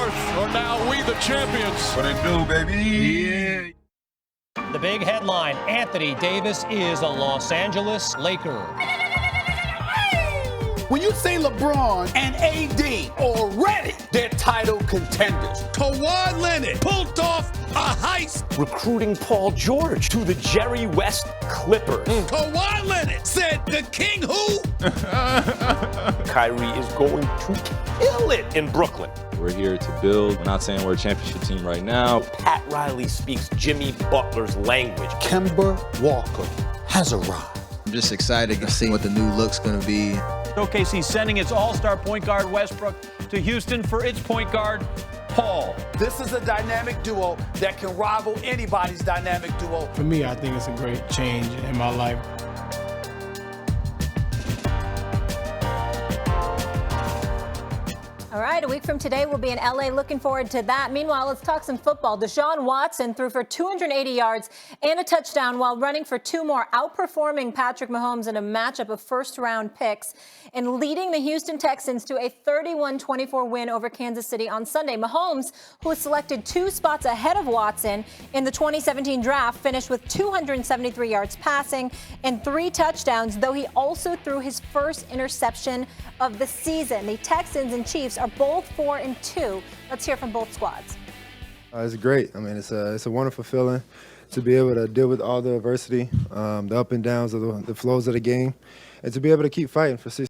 earth are now we the champions. What it do, baby? Yeah. The big headline, Anthony Davis is a Los Angeles Laker. When you say LeBron and AD already, they're title contenders. Kawhi Leonard pulled off a heist. Recruiting Paul George to the Jerry West Clippers. Kawhi Leonard said the king who? Kyrie is going to kill it in Brooklyn. We're here to build. We're not saying we're a championship team right now. Pat Riley speaks Jimmy Butler's language. Kemba Walker has arrived. I'm just excited to see what the new look's going to be. OKC sending its all-star point guard Westbrook to Houston for its point guard Paul. This is a dynamic duo that can rival anybody's dynamic duo. For me, I think it's a great change in my life. All right, a week from today, we'll be in L.A. Looking forward to that. Meanwhile, let's talk some football. Deshaun Watson threw for 280 yards and a touchdown while running for two more, outperforming Patrick Mahomes in a matchup of first-round picks and leading the Houston Texans to a 31-24 win over Kansas City on Sunday. Mahomes, who was selected 2 spots ahead of Watson in the 2017 draft, finished with 273 yards passing and 3 touchdowns, though he also threw his first interception of the season. The Texans and Chiefs are both 4-2. Let's hear from both squads. It's great. I mean, it's a wonderful feeling to be able to deal with all the adversity, the up and downs of the flows of the game, and to be able to keep fighting for 6.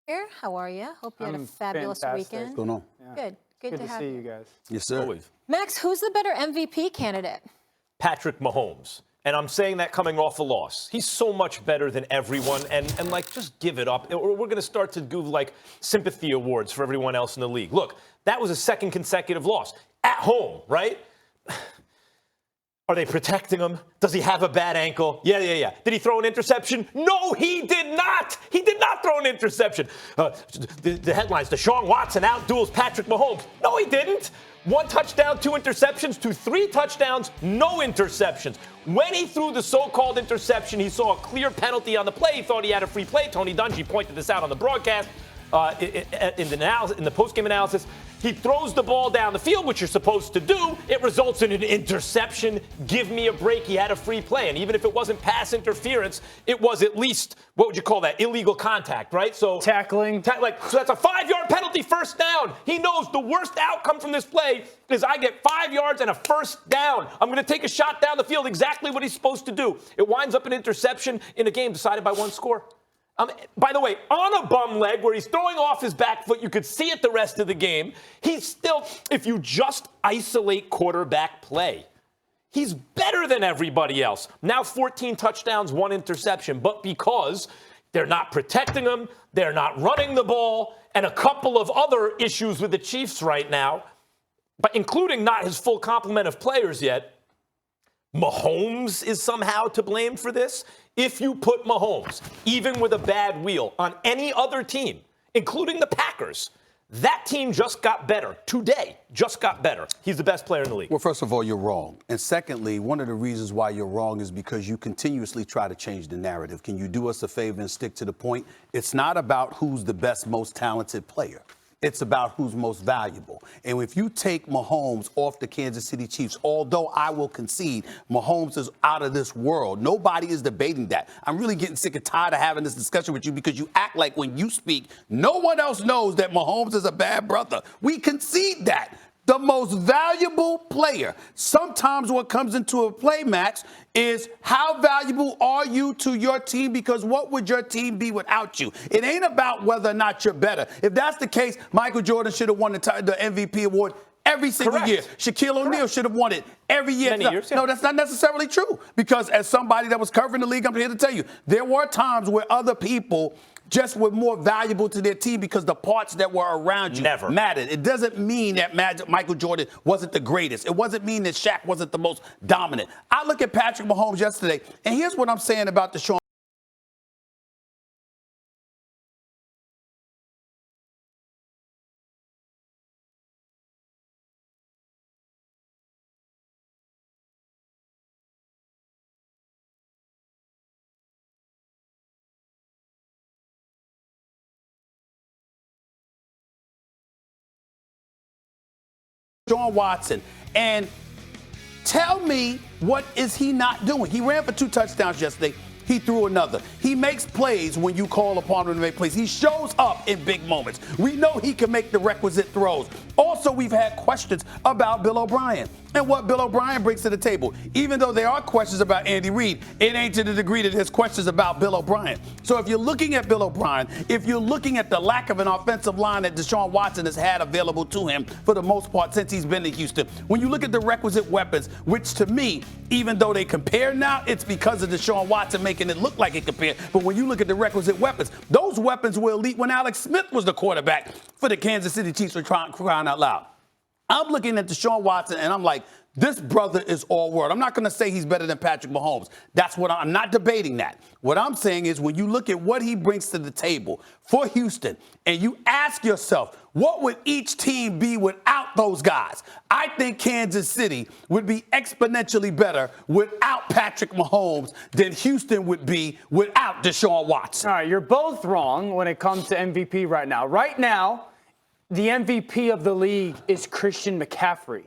Here, how are you? Hope you had a fabulous weekend. What's going on? Yeah. Good to have see you guys. Yes, sir. Always. Max, who's the better MVP candidate? Patrick Mahomes. And I'm saying that coming off a loss. He's so much better than everyone. And like, just give it up. We're going to start to do, like, sympathy awards for everyone else in the league. Look, that was a second consecutive loss. At home, right? Are they protecting him? Does he have a bad ankle? Yeah. Did he throw an interception? No, he did not. He did not throw an interception. The headlines, Deshaun Watson outduels Patrick Mahomes. No, he didn't. 1 touchdown, 2 interceptions, to 3 touchdowns, no interceptions. When he threw the so-called interception, he saw a clear penalty on the play. He thought he had a free play. Tony Dungy pointed this out on the broadcast. In the post-game analysis, he throws the ball down the field, which you're supposed to do. It results in an interception. Give me a break. He had a free play. And even if it wasn't pass interference, it was at least, what would you call that? Illegal contact, right? So Tackling. So that's a 5-yard penalty, first down. He knows the worst outcome from this play is I get 5 yards and a first down. I'm going to take a shot down the field, exactly what he's supposed to do. It winds up an interception in a game decided by 1 score. By the way, on a bum leg where he's throwing off his back foot, you could see it the rest of the game. He's still, if you just isolate quarterback play, he's better than everybody else. Now 14 touchdowns, 1 interception, but because they're not protecting him, they're not running the ball, and a couple of other issues with the Chiefs right now, but including not his full complement of players yet, Mahomes is somehow to blame for this. If you put Mahomes, even with a bad wheel, on any other team, including the Packers, that team just got better. Today, just got better. He's the best player in the league. Well, first of all, you're wrong. And secondly, one of the reasons why you're wrong is because you continuously try to change the narrative. Can you do us a favor and stick to the point? It's not about who's the best, most talented player. It's about who's most valuable. And if you take Mahomes off the Kansas City Chiefs, although I will concede Mahomes is out of this world, nobody is debating that. I'm really getting sick and tired of having this discussion with you because you act like when you speak, no one else knows that Mahomes is a bad brother. We concede that. The most valuable player. Sometimes what comes into a play, Max, is how valuable are you to your team, because what would your team be without you? It ain't about whether or not you're better. If that's the case, Michael Jordan should have won the MVP award every single year. Shaquille O'Neal should have won it every year. No, that's not necessarily true, because as somebody that was covering the league, I'm here to tell you, there were times where other people just were more valuable to their team because the parts that were around you mattered. It doesn't mean that Michael Jordan wasn't the greatest. It doesn't mean that Shaq wasn't the most dominant. I look at Patrick Mahomes yesterday, and here's what I'm saying about Deshaun Deshaun Watson, and tell me what is he not doing? He ran for 2 touchdowns yesterday. He threw another. He makes plays when you call upon him to make plays. He shows up in big moments. We know he can make the requisite throws. Also, we've had questions about Bill O'Brien and what Bill O'Brien brings to the table. Even though there are questions about Andy Reid, it ain't to the degree that there's questions about Bill O'Brien. So if you're looking at Bill O'Brien, if you're looking at the lack of an offensive line that Deshaun Watson has had available to him for the most part since he's been in Houston, when you look at the requisite weapons, which to me, even though they compare now, it's because of Deshaun Watson making it look like it compared. But when you look at the requisite weapons, those weapons were elite when Alex Smith was the quarterback for the Kansas City Chiefs, for crying out loud. I'm looking at Deshaun Watson, and I'm like, this brother is all world. I'm not going to say he's better than Patrick Mahomes. That's what I'm not debating that. What I'm saying is when you look at what he brings to the table for Houston, and you ask yourself, what would each team be without those guys? I think Kansas City would be exponentially better without Patrick Mahomes than Houston would be without Deshaun Watson. All right, you're both wrong when it comes to MVP right now. Right now, the MVP of the league is Christian McCaffrey.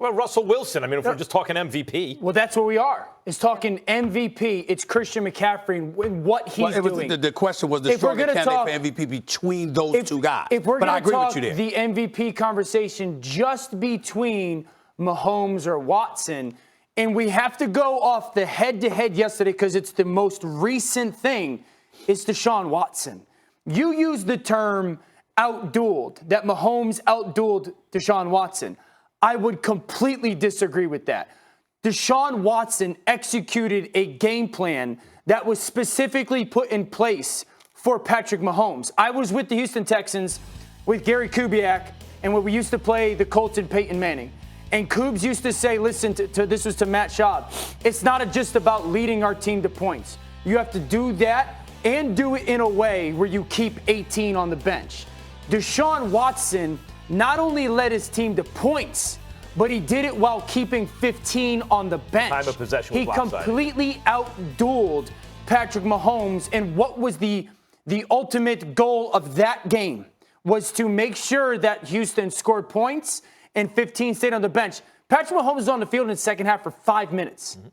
Well, Russell Wilson. I mean, if we're just talking MVP. Well, that's where we are. It's talking MVP. It's Christian McCaffrey and what he's doing. The question was the stronger candidate for MVP between those two guys. If we're going to talk the MVP conversation just between Mahomes or Watson, and we have to go off the head-to-head yesterday because it's the most recent thing, it's Deshaun Watson. You use the term outdueled, that Mahomes outdueled Deshaun Watson. I would completely disagree with that. Deshaun Watson executed a game plan that was specifically put in place for Patrick Mahomes. I was with the Houston Texans with Gary Kubiak, and when we used to play the Colts and Peyton Manning. And Coobs used to say, listen, this was to Matt Schaub, it's not just about leading our team to points. You have to do that and do it in a way where you keep 18 on the bench. Deshaun Watson not only led his team to points, but he did it while keeping 15 on the bench. Time of possession was He lopsided. completely outdueled Patrick Mahomes. And what was the ultimate goal of that game was to make sure that Houston scored points and 15 stayed on the bench. Patrick Mahomes was on the field in the second half for 5 minutes. Mm-hmm.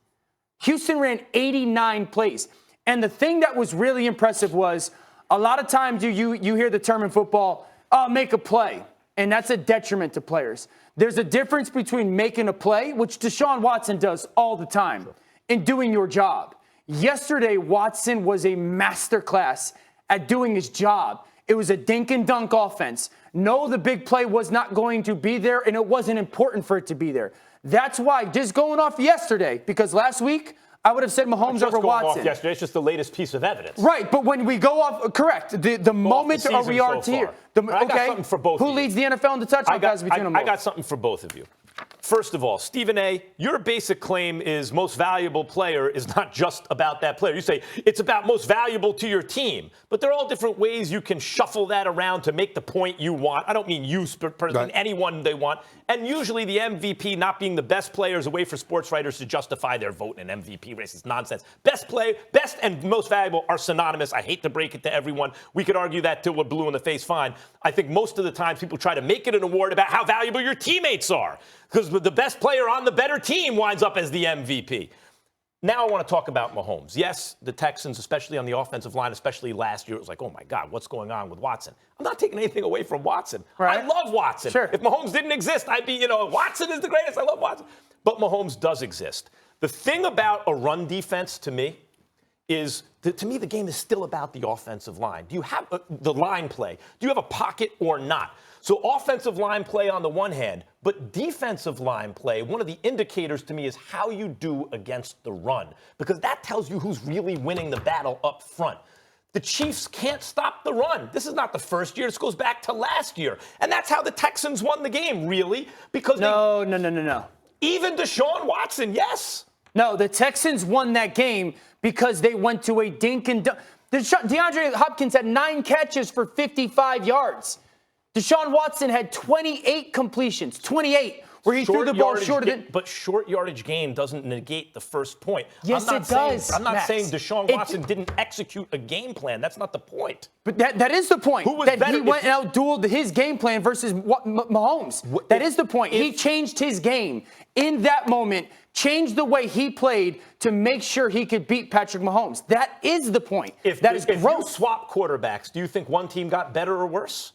Houston ran 89 plays. And the thing that was really impressive was a lot of times you hear the term in football, make a play. And that's a detriment to players. There's a difference between making a play, which Deshaun Watson does all the time, and doing your job. Yesterday, Watson was a masterclass at doing his job. It was a dink and dunk offense. No, the big play was not going to be there, and it wasn't important for it to be there. That's why, just going off yesterday, because last week, I would have said Mahomes over Watson. Off yesterday, it's just the latest piece of evidence. Right, but when we go off, correct, the moment we are here. I got something for both of you. Who leads the NFL in the touchdown passes between them all? I got something for both of you. First of all, Stephen A., your basic claim is most valuable player is not just about that player. You say it's about most valuable to your team. But there are all different ways you can shuffle that around to make the point you want. I don't mean you personally, right. Anyone they want. And usually the MVP not being the best player is a way for sports writers to justify their vote in an MVP race. It's nonsense. Best and most valuable are synonymous. I hate to break it to everyone. We could argue that till we're blue in the face, fine. I think most of the time people try to make it an award about how valuable your teammates are. Because the best player on the better team winds up as the MVP. Now I want to talk about Mahomes. Yes, the Texans, especially on the offensive line, especially last year, it was like, oh, my God, what's going on with Watson? I'm not taking anything away from Watson. Right. I love Watson. Sure. If Mahomes didn't exist, I'd be, Watson is the greatest. I love Watson. But Mahomes does exist. The thing about a run defense to me is, to me, the game is still about the offensive line. Do you have the line play? Do you have a pocket or not? So offensive line play on the one hand, but defensive line play, one of the indicators to me is how you do against the run, because that tells you who's really winning the battle up front. The Chiefs can't stop the run. This is not the first year. This goes back to last year. And that's how the Texans won the game, really, because No. Even Deshaun Watson, yes. No, the Texans won that game because they went to a dink and dunk. DeAndre Hopkins had 9 catches for 55 yards. Deshaun Watson had 28 completions, 28, where he threw the ball shorter than. But short yardage gain doesn't negate the first point. Yes, it does. I'm not Max. saying Deshaun Watson didn't execute a game plan. That's not the point. But that is the point. Who was that better he went and outdueled his game plan versus Mahomes. That is the point. He changed his game in that moment, changed the way he played to make sure he could beat Patrick Mahomes. That is the point. If you swap quarterbacks, do you think one team got better or worse?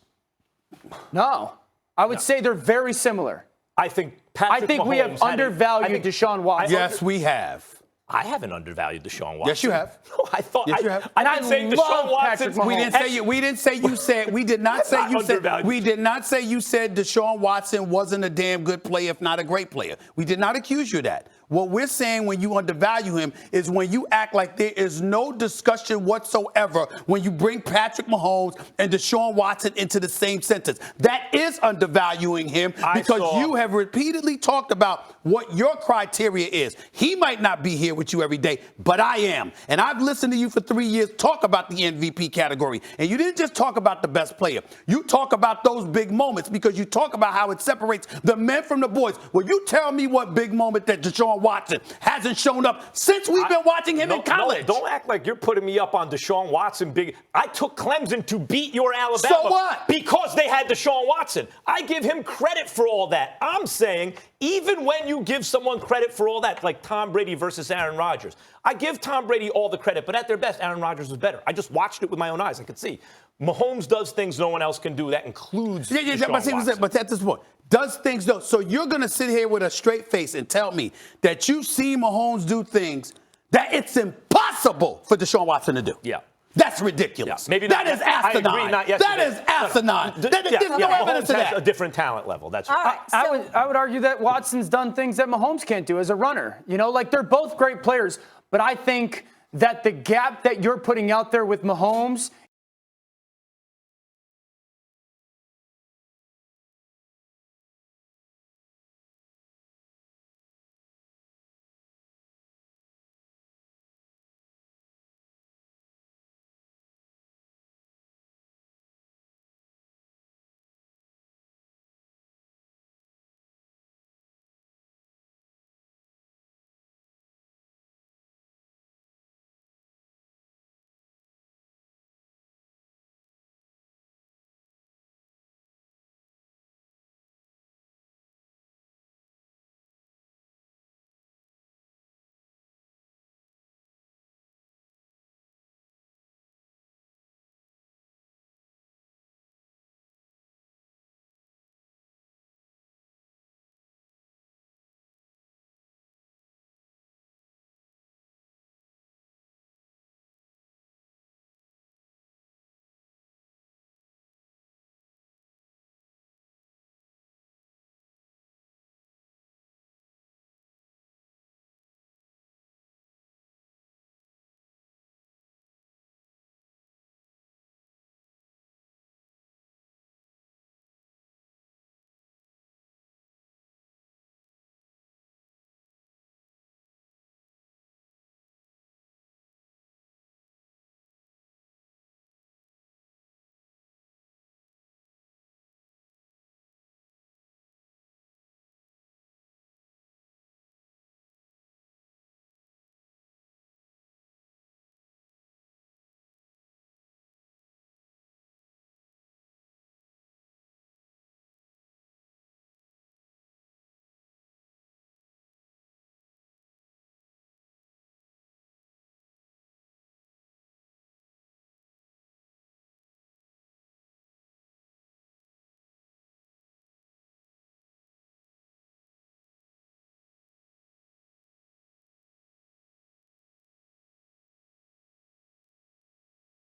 No. I would say they're very similar. I think Patrick Mahomes we have undervalued Deshaun Watson. Yes, we have. I haven't undervalued Deshaun Watson. Yes, you have. No, I thought. Yes, you have. I'm not saying Deshaun Watson. We didn't say you. We didn't say you said. We did not say you said. We did not say you said Deshaun Watson wasn't a damn good player, if not a great player. We did not accuse you of that. What we're saying when you undervalue him is when you act like there is no discussion whatsoever when you bring Patrick Mahomes and Deshaun Watson into the same sentence. That is undervaluing him because you have repeatedly talked about what your criteria is. He might not be here with you every day, but I am. And I've listened to you for 3 years talk about the MVP category. And you didn't just talk about the best player. You talk about those big moments because you talk about how it separates the men from the boys. Well, you tell me what big moment that Deshaun Watson hasn't shown up since we've been watching him in college. Don't act like you're putting me up on Deshaun Watson. I took Clemson to beat your Alabama. So what? Because they had Deshaun Watson. I give him credit for all that. I'm saying even when you give someone credit for all that, like Tom Brady versus Aaron Rodgers, I give Tom Brady all the credit, but at their best, Aaron Rodgers was better. I just watched it with my own eyes. I could see. Mahomes does things no one else can do. That includes Deshaun Watson. But at this point, does things though. So you're going to sit here with a straight face and tell me that you've seen Mahomes do things that it's impossible for Deshaun Watson to do. Yeah. That's ridiculous. Yeah, maybe that is asinine. I agree, not yesterday. That is asinine. There's no evidence of that. Has a different talent level. That's right. I would argue that Watson's done things that Mahomes can't do as a runner. You know, like they're both great players, but I think that the gap that you're putting out there with Mahomes